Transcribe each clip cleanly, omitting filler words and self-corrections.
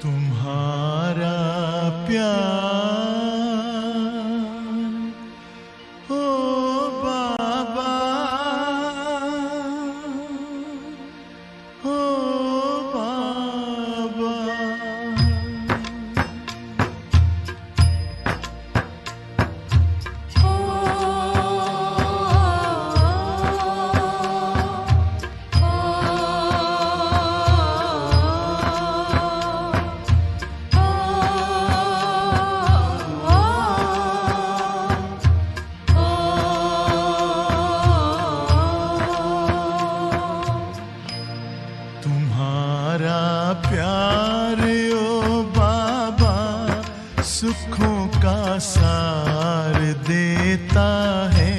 तुम्हारा प्यार ओ बाबा, ओ बाबा। तुम्हारा प्यार ओ बाबा सुखों का सार देता है।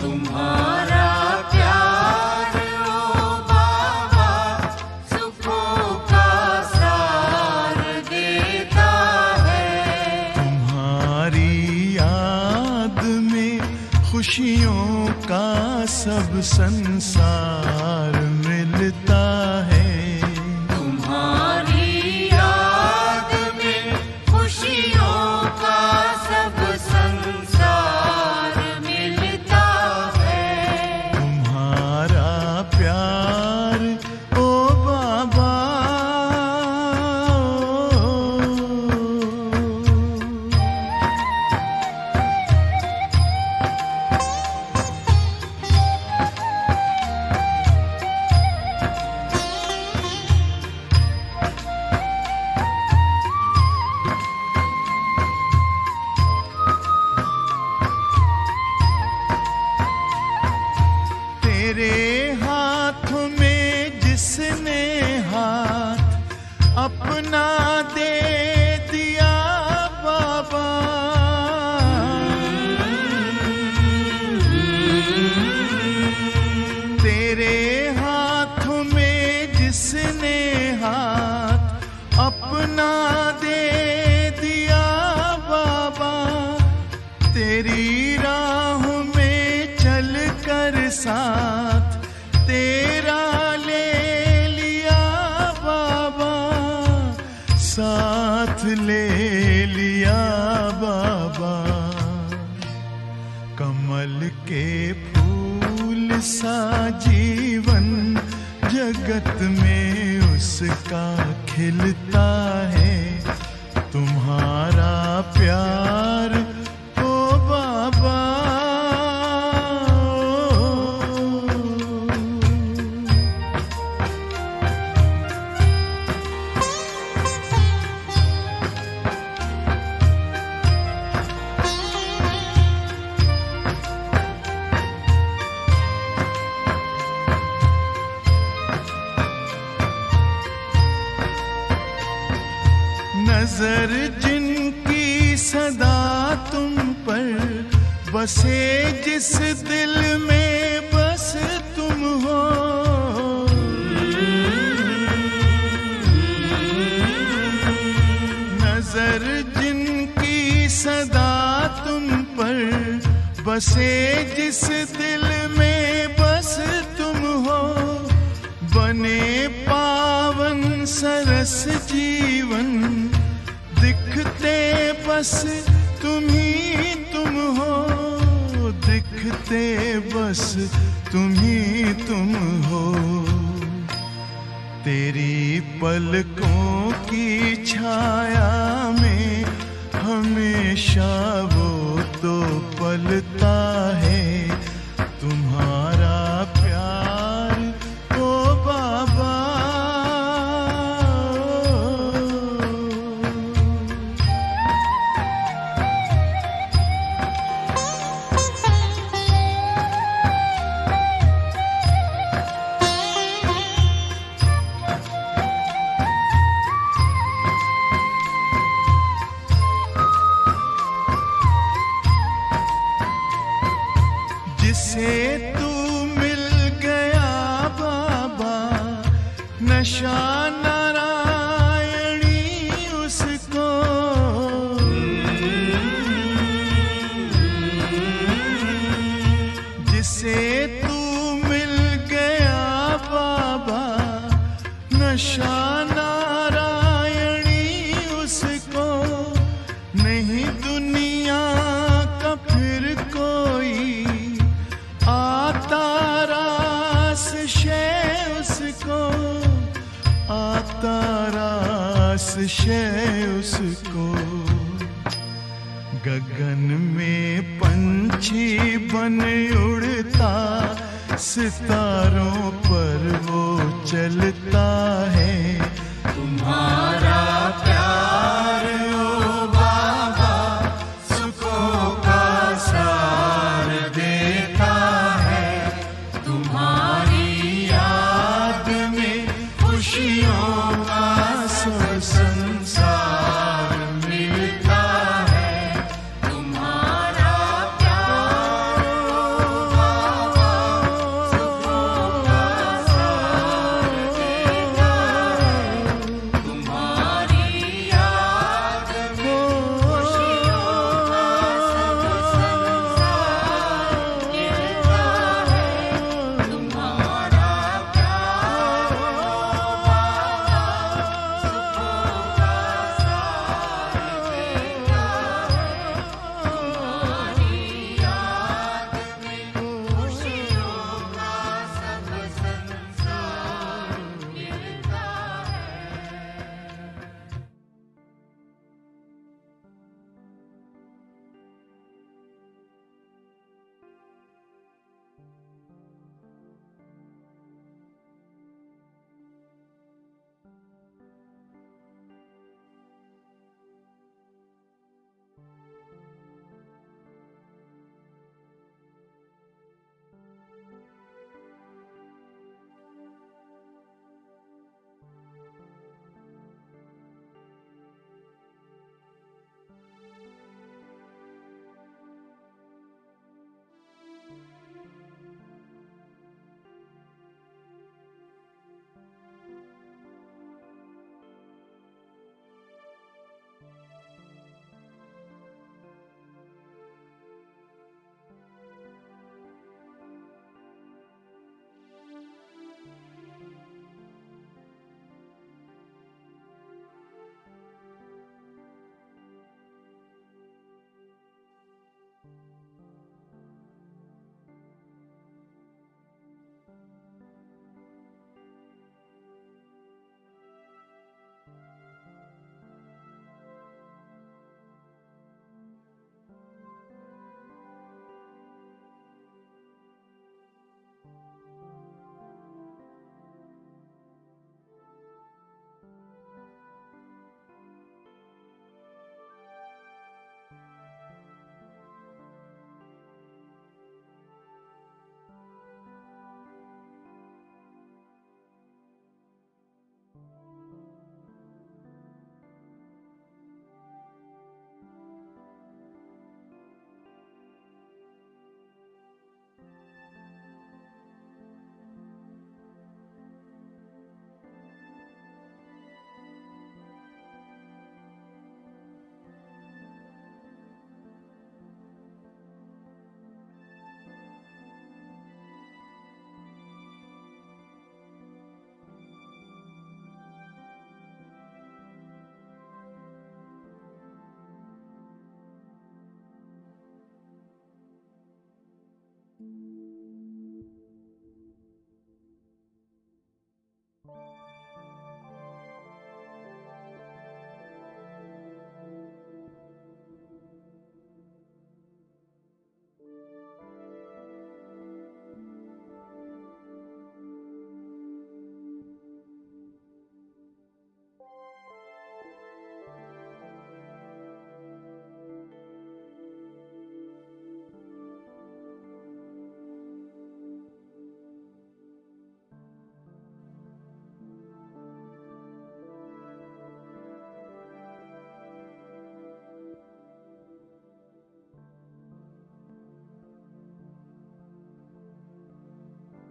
तुम्हारा प्यार ओ बाबा सुखों का सार देता है। तुम्हारी याद में खुशियों का सब संसार मिलता है। तुम्हारी याद में खुशियों का सब संसार मिलता है। तुम्हारा प्यार ओ बाबा, तेरे हाथ में जिसने हाथ अपना दे दिया बाबा, तेरे हाथ में जिसने हाथ अपना दे दिया बाबा, तेरी राह में चल कर साथ तेरा ले लिया बाबा, साथ ले लिया बाबा। कमल के फूल सा जीवन जगत में उसका खिलता है। तुम्हारा प्यार ओ बाबा, नजर जिनकी सदा तुम पर बसे, जिस दिल में बस तुम हो, नजर जिनकी सदा तुम पर बसे, जिस दिल में बस तुम हो, बने पावन सरस जीवन दिखते बस तुम ही तुम हो, दिखते बस तुम ही तुम हो। तेरी पलकों की छाया में हमेशा वो तो पलता है। तुम्हारा प्यार ओ बाबा, जिसे तू मिल गया बाबा, नशा नारायणी उसको, जिसे तू मिल गया बाबा, नशा नारायणी खास शय उसको। गगन में पंछी बन उड़ता, सितारों पर वो चलता है। तुम्हारा प्यार ओ बाबा सुखों का सार देता है। तुम्हारी याद में खुशियों का सब संसार मिलता है। तुम्हारा प्यार ओ बाबा सुखों का सार देता है। तुम्हारी याद में खुशियों का सब संसार मिलता है। तुम्हारा प्यार ओ बाबा सुखों का सार देता है। तुम्हारी याद में खुशियों का सब संसार मिलता है।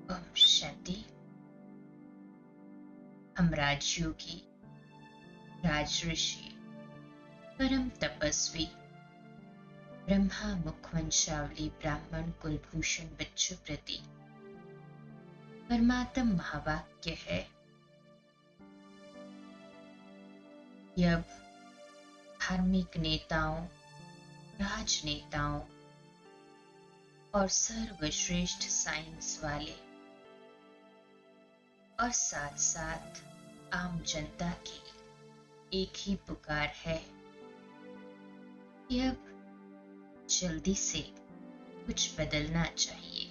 ओम शांति। हम राजयोगी, राजऋषि, परम तपस्वी, ब्रह्मा मुखवंशावली ब्राह्मण कुलभूषण बच्चों प्रति परमात्म महावाक्य है। यह धार्मिक नेताओं, राजनेताओं और सर्वश्रेष्ठ साइंस वाले और साथ साथ आम जनता की एक ही पुकार है कि अब जल्दी से कुछ बदलना चाहिए।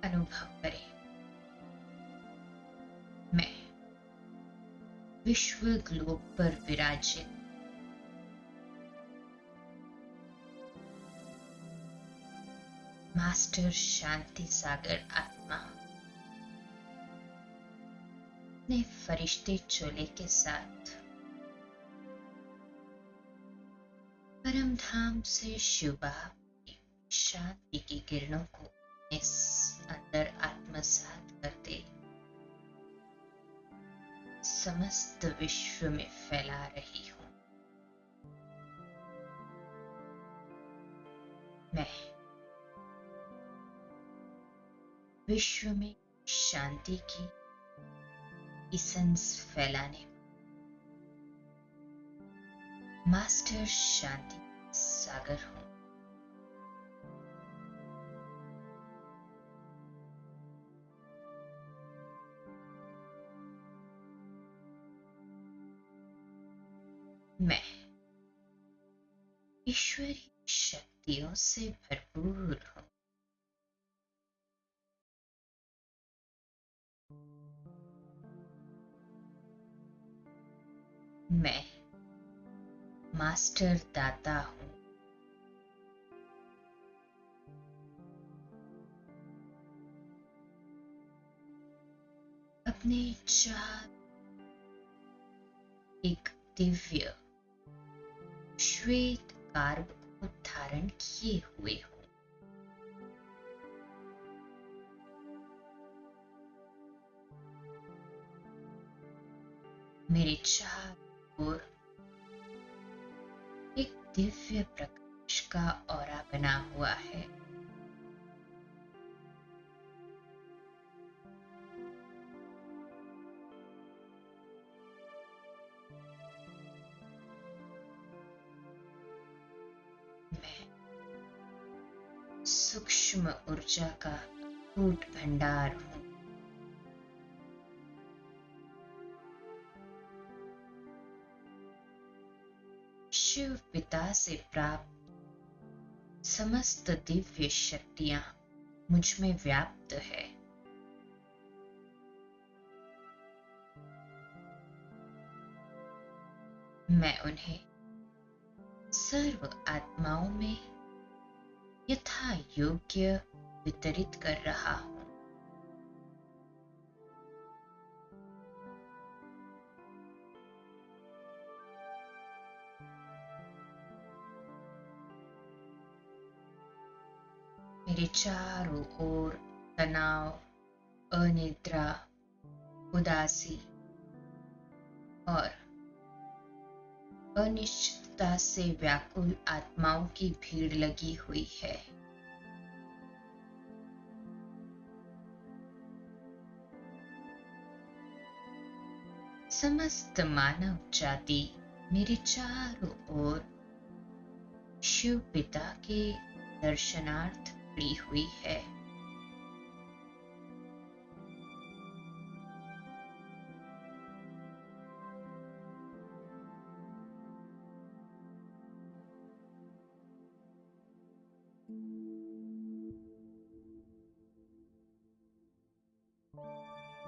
अनुभव करें, मैं विश्व ग्लोब पर विराजित मास्टर शांति सागर आत्मा ने फरिश्ते चोले के साथ परम धाम से शिव बाप की शांति की किरणों को इस अंदर आत्मसात करते समस्त विश्व में फैला रही हूं। मैं विश्व में शांति की इसेंस फैलाने मास्टर शांति सागर हूं। मैं ईश्वरी शक्तियों से भरपूर हूं। मैं मास्टर दाता हूं। अपने चार एक दिव्य श्वेत कार्ब को धारण किए हुए हूं। मेरे चार ओर एक दिव्य प्रकाश का ऑरा बना हुआ है। मैं सूक्ष्म ऊर्जा का कूट भंडार हूं। शिव पिता से प्राप्त समस्त दिव्य शक्तियां मुझ में व्याप्त है। मैं उन्हें सर्व आत्माओं में यथा योग्य वितरित कर रहा हूं। मेरे चारों ओर तनाव, अनिद्रा, उदासी और अनिश्चितता से व्याकुल आत्माओं की भीड़ लगी हुई है। समस्त मानव जाति मेरे चारों ओर शिव पिता के दर्शनार्थ खड़ी हुई है।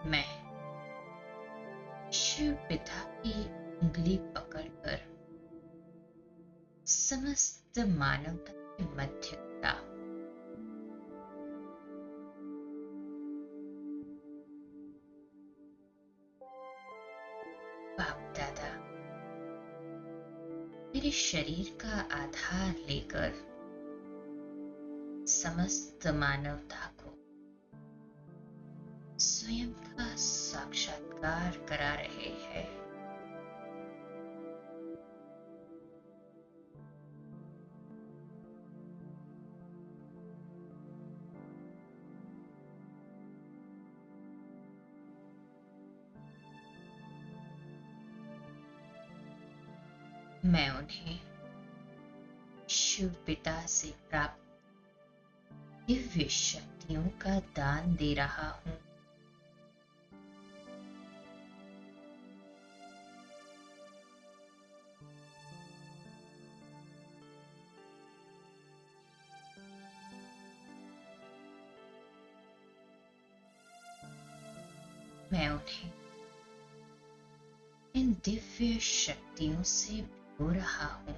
मैं शिव पिता की उंगली पकड़कर समस्त मानवता के मध्य खड़ा हूं। बाप दादा मेरे शरीर का आधार लेकर समस्त मानवता को स्वयं का साक्षात्कार करा रहे हैं। मैं उन्हें शिव पिता से प्राप्त दिव्य शक्तियों का दान दे रहा हूं। मैं उन्हें इन दिव्य शक्तियों से भिगो रहा हूं।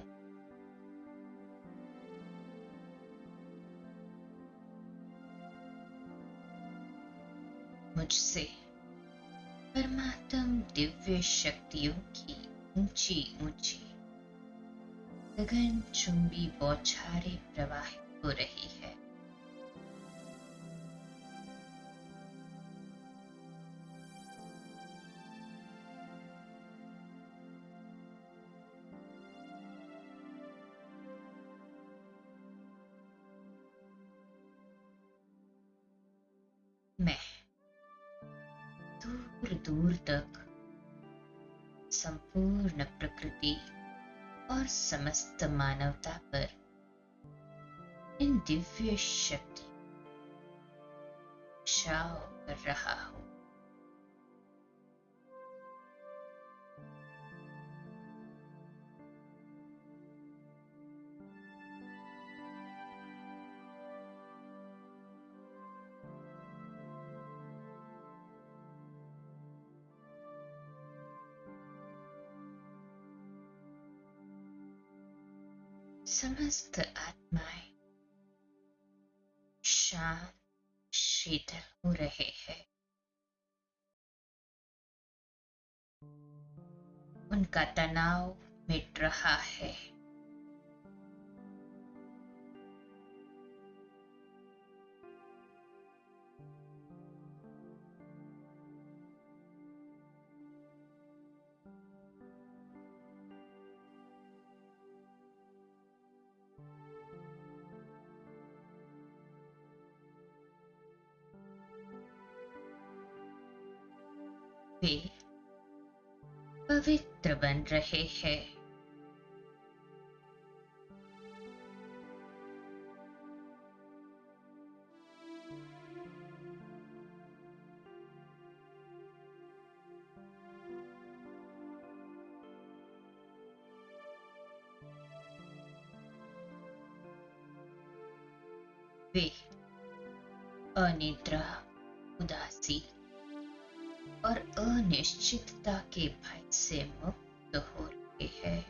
मुझसे परमात्म दिव्य शक्तियों की ऊंची ऊंची गगन चुंबी बौछारें प्रवाहित हो रही है। मैं दूर दूर तक संपूर्ण प्रकृति और समस्त मानवता पर इन दिव्य शक्ति छाव कर रहा हूं। समस्त आत्माएं शांत शीतल हो रहे हैं। उनका तनाव मिट रहा है। वे पवित्र बन रहे हैं। वे अनिद्रा, उदासी और अनिश्चितता के भय से मुक्त हो रहे हैं।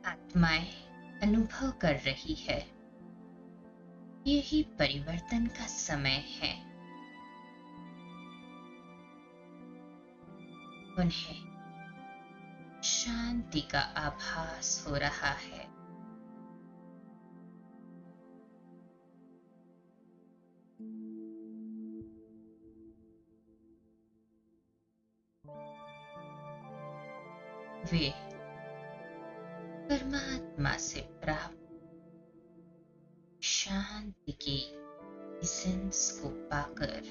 आत्माएं अनुभव कर रही है, यही परिवर्तन का समय है। उन्हें शांति का आभास हो रहा है। वे परमात्मा से प्राप्त शांति की एसेंस को पाकर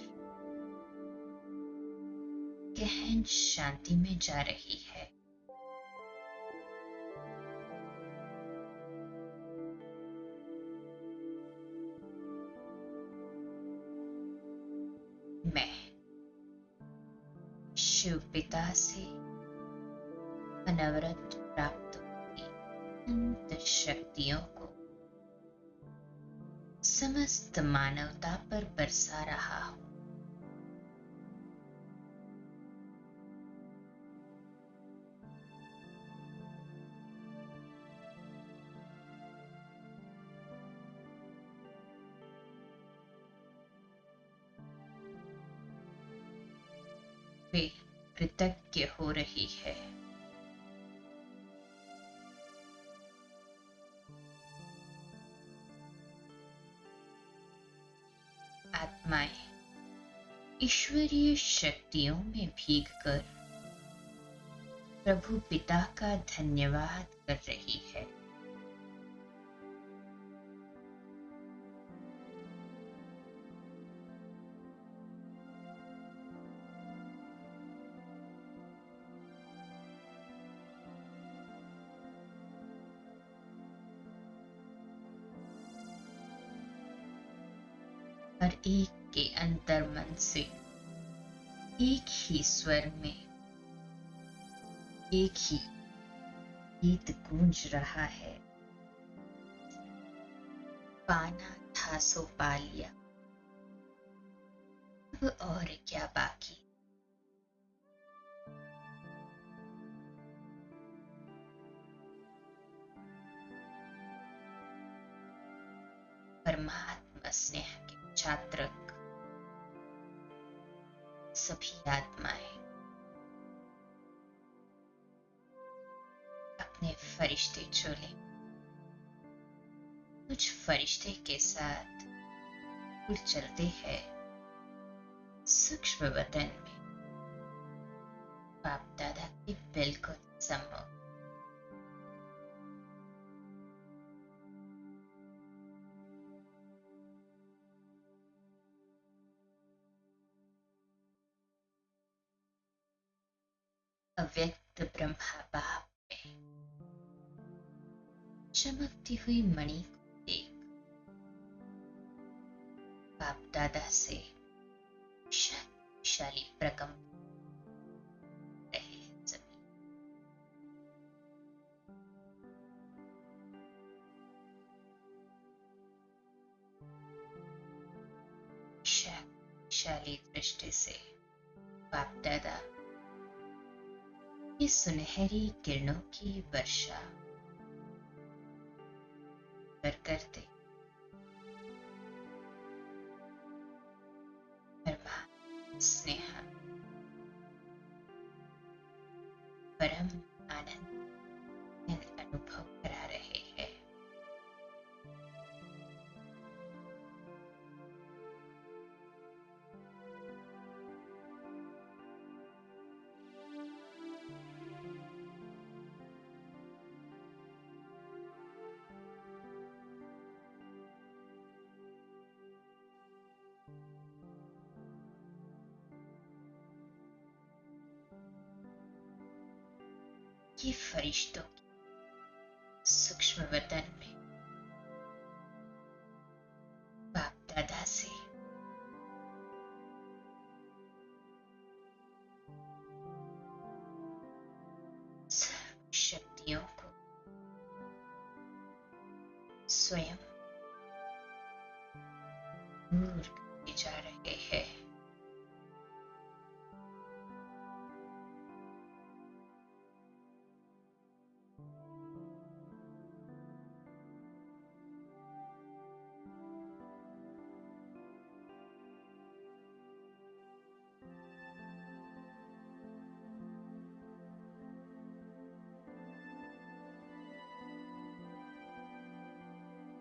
गहन शांति में जा रही है। मैं शिव पिता से अनवरत प्राप्त हुई अनंत शक्तियों को समस्त मानवता पर बरसा रहा हूं। कृतज्ञ हो रही है। आत्माएं ईश्वरीय शक्तियों में भीगकर प्रभु पिता का धन्यवाद कर रही है। हर एक के अंतर्मन से एक ही स्वर में एक ही गीत गूंज रहा है। पाना था सो पा लिया, अब और क्या बाकी। परमात्मा स्नेह के छात्रक सभी आत्माएं अपने फरिश्ते चोले कुछ फरिश्ते के साथ उड़ चलते हैं सूक्ष्म वतन में, बाप दादा के बिल्कुल सम्मुख। अव्यक्त ब्रह्मा बाप में चमकती हुई मणि को देख बाप दादा से शक्तिशाली प्रकंप रहे जमीन। शक्तिशाली दृष्टि से बाप दादा ये सुनहरी किरणों की वर्षा करते परमात्मा स्नेह परम आनंद अनुभव करा रहे हैं। ये फरिश्तों की सूक्ष्म वतन में बाप दादा से सर्व शक्तियों को स्वयं दूर करते जा रहे हैं।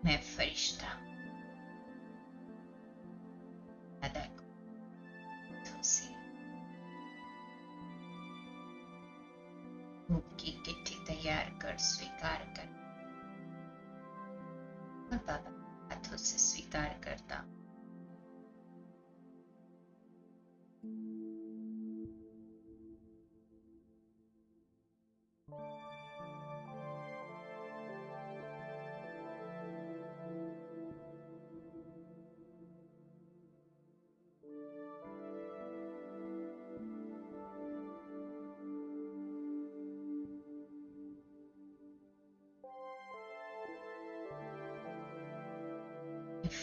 मैं फरिश्ता दादा को हाथों से भूख की चिट्ठी तैयार कर स्वीकार कर और बाबा हाथों से स्वीकार करता।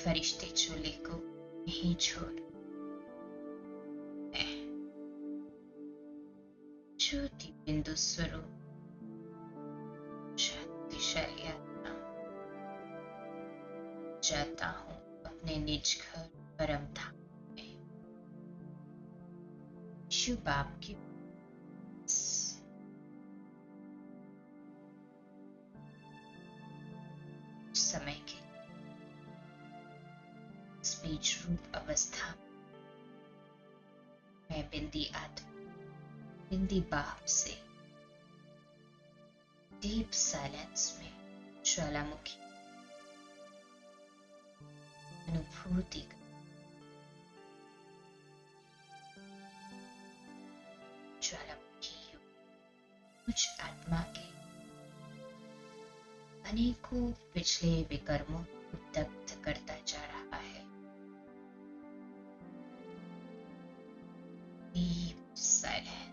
फरिश्ते चोले को नहीं छोड़ मैं ज्योति बिंदु स्वरूप शक्तिशाली आत्मा जाता हूँ अपने निज घर परम धाम में। शिव बाप की रूप अवस्था में बिंदी आत्मा, बिंदी बाप से डीप साइलेंस में ज्वालामुखी अनुभूति कर, ज्वालामुखी मुझ आत्मा के अनेकों पिछले विकर्मों को दग्ध करता जा रहा है। Deep silence.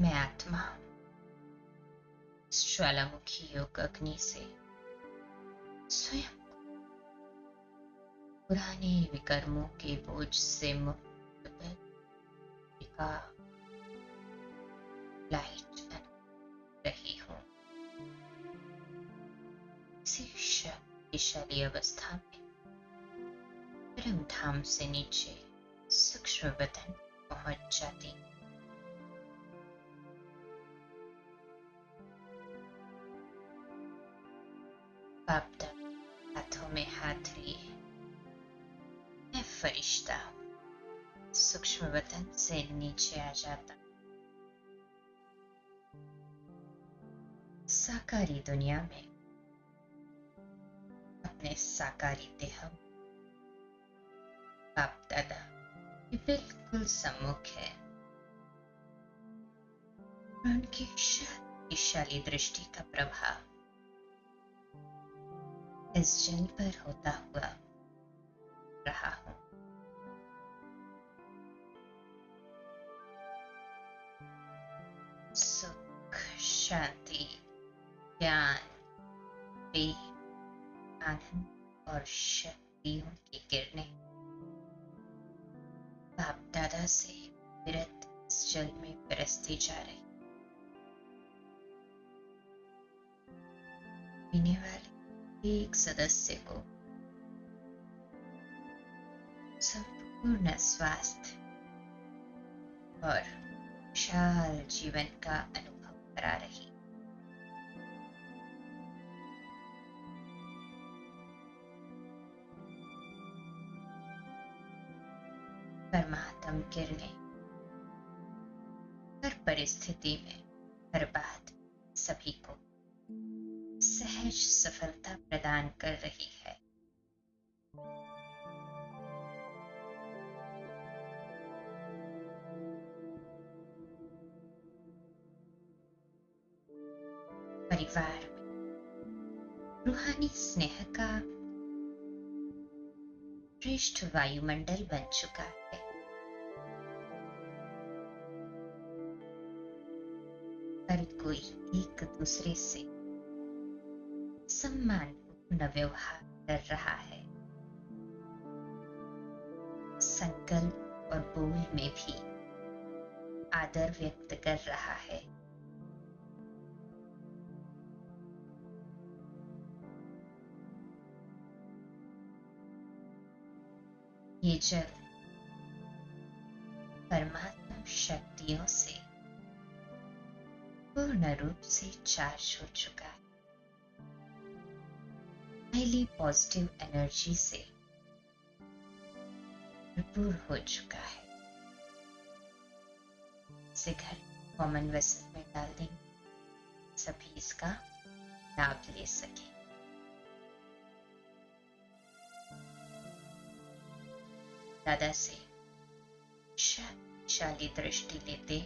मैं आत्मा इस ज्वालामुखी योग अग्नि से स्वयं पुराने विकर्मों के बोझ से मुक्त कर लाइट बन रही हूँ। इसी शक्तिशाली अवस्था में परम धाम से नीचे सूक्ष्म बदन पहुंच जाती हूँ। बाप तक हाथों में हाथ लिए मैं फरिश्ता सूक्ष्म वतन से नीचे आ जाता। साकारी दुनिया में अपने साकारी देह बाप दादा ये बिल्कुल सम्मुख है। उनकी शक्तिशाली दृष्टि का प्रभाव इस जल पर होता हुआ रहा हूं। सुख, शांति, ज्ञान, प्रेम, आनंद और शक्तियों की किरणें बाप दादा से विरत इस जल में बरसती जा रही। पीने वाले एक सदस्य को संपूर्ण स्वास्थ्य और विशाल जीवन का अनुभव करा रही। परमात्म किरणें हर परिस्थिति में हर बात सभी को सहज सफलता प्रदान कर रही है। परिवार में रूहानी स्नेह का श्रेष्ठ वायुमंडल बन चुका है। हर कोई एक दूसरे से सम्मानपूर्ण व्यवहार कर रहा है। संकल्प और बोल में भी आदर व्यक्त कर रहा है। ये जल परमात्मा शक्तियों से पूर्ण रूप से चार्ज हो चुका है, हाईली पॉजिटिव एनर्जी से भरपूर हो चुका है। इसे घर कॉमन वेसल में डाल देंगे, सभी इसका लाभ ले सके। दादा से शक्तिशाली दृष्टि लेते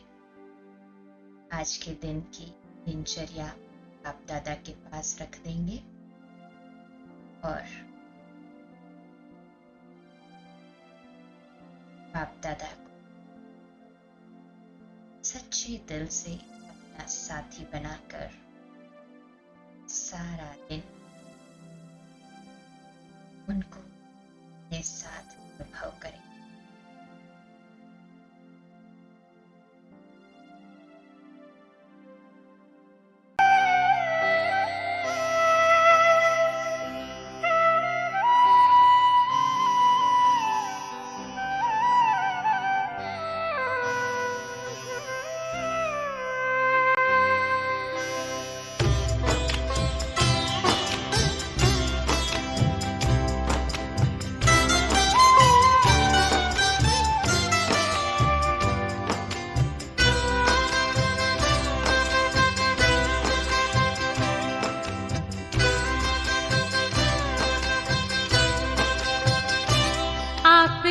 आज के दिन की दिनचर्या आप दादा के पास रख देंगे और बाप दादा को सच्चे दिल से अपना साथी बनाकर सारा दिन उनको अपने साथ अनुभव करें।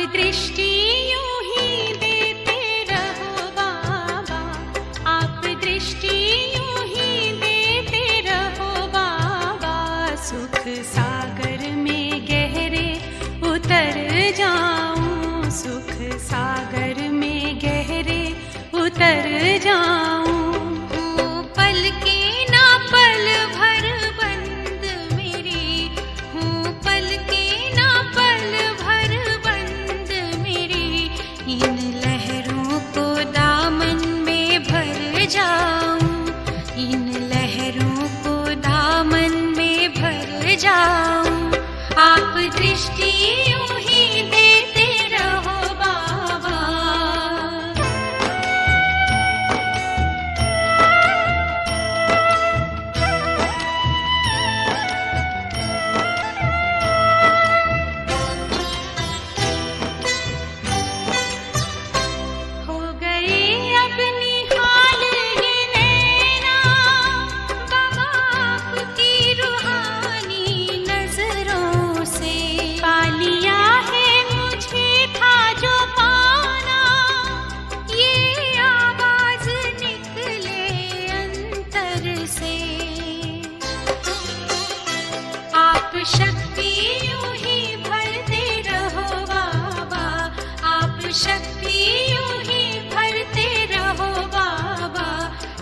दृष्टि यूं ही देते रहो बाबा, आप दृष्टि यूं ही देते रहो बाबा, सुख सागर में गहरे उतर जाऊं, सुख सागर में गहरे उतर जाऊं। पल के ना पल भर बंद मेरी हूँ, पल के ना पल भर बंद मेरी, इन लहरों को दामन में भर जाऊं, इन लहरों को दामन में भर जाऊं। आप दृष्टि यूं ही देते रहो बाबा। हो गए अब निहाल ये नैना बाबा आपकी रूहानी नजरों से, पा लिया है मुझे था जो पाना, ये आवाज निकले अंतर से। आप शक्ति यूं ही भरते रहो बाबा, आप शक्ति यूं ही भरते रहो बाबा,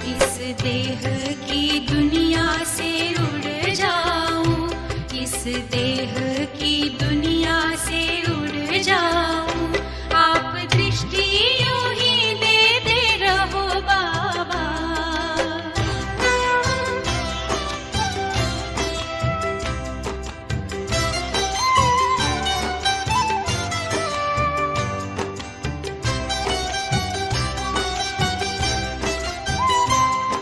इस देह की दुनिया से उड़ जाऊं, इस देह की दुनिया से उड़ जाऊं। आप दृष्टि यूं ही देते रहो बाबा।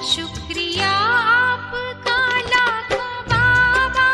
शुक्रिया आपका लाखों बाबा,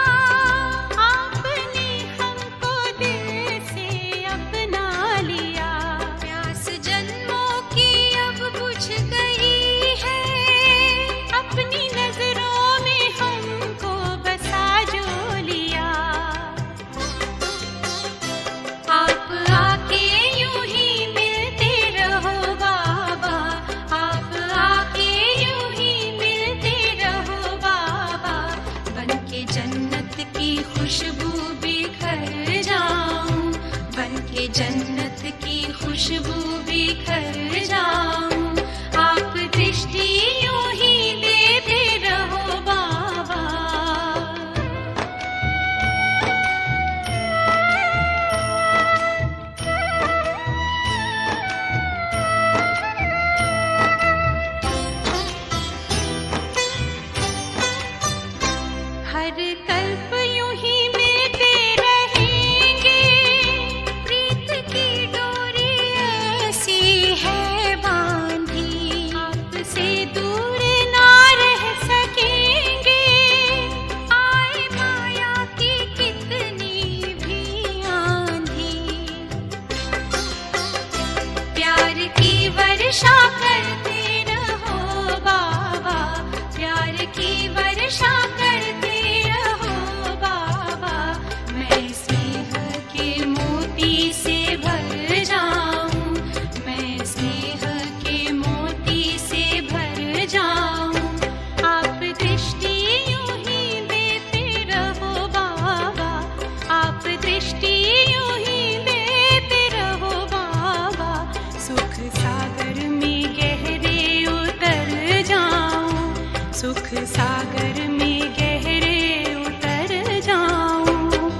वर्षा करते रहो बाबा, प्यार की वर्षा करते रहो बाबा। मैं स्नेह के मोती से भर जाऊं, मैं स्नेह के मोती से भर जाऊं। आप दृष्टि यूं ही देते रहो बाबा, आप दृष्टि यूं ही देते रहो बाबा। सुख सागर में गहरे उतर जाऊं, सुख सागर में गहरे उतर जाऊं।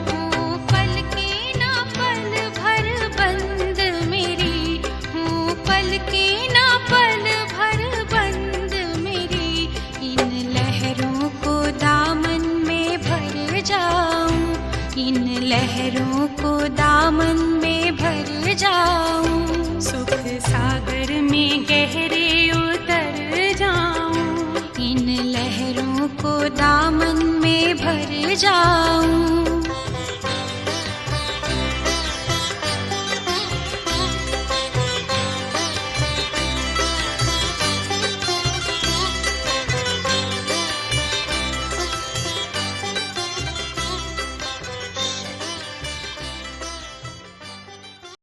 हूँ पल की ना पल भर बंद मेरी, हूँ पल की ना पल भर बंद मेरी। इन लहरों को दामन में भर जाऊं, इन लहरों को दामन में भर जाऊं। सुख सागर में गहरे उतर जाऊं, इन लहरों को दामन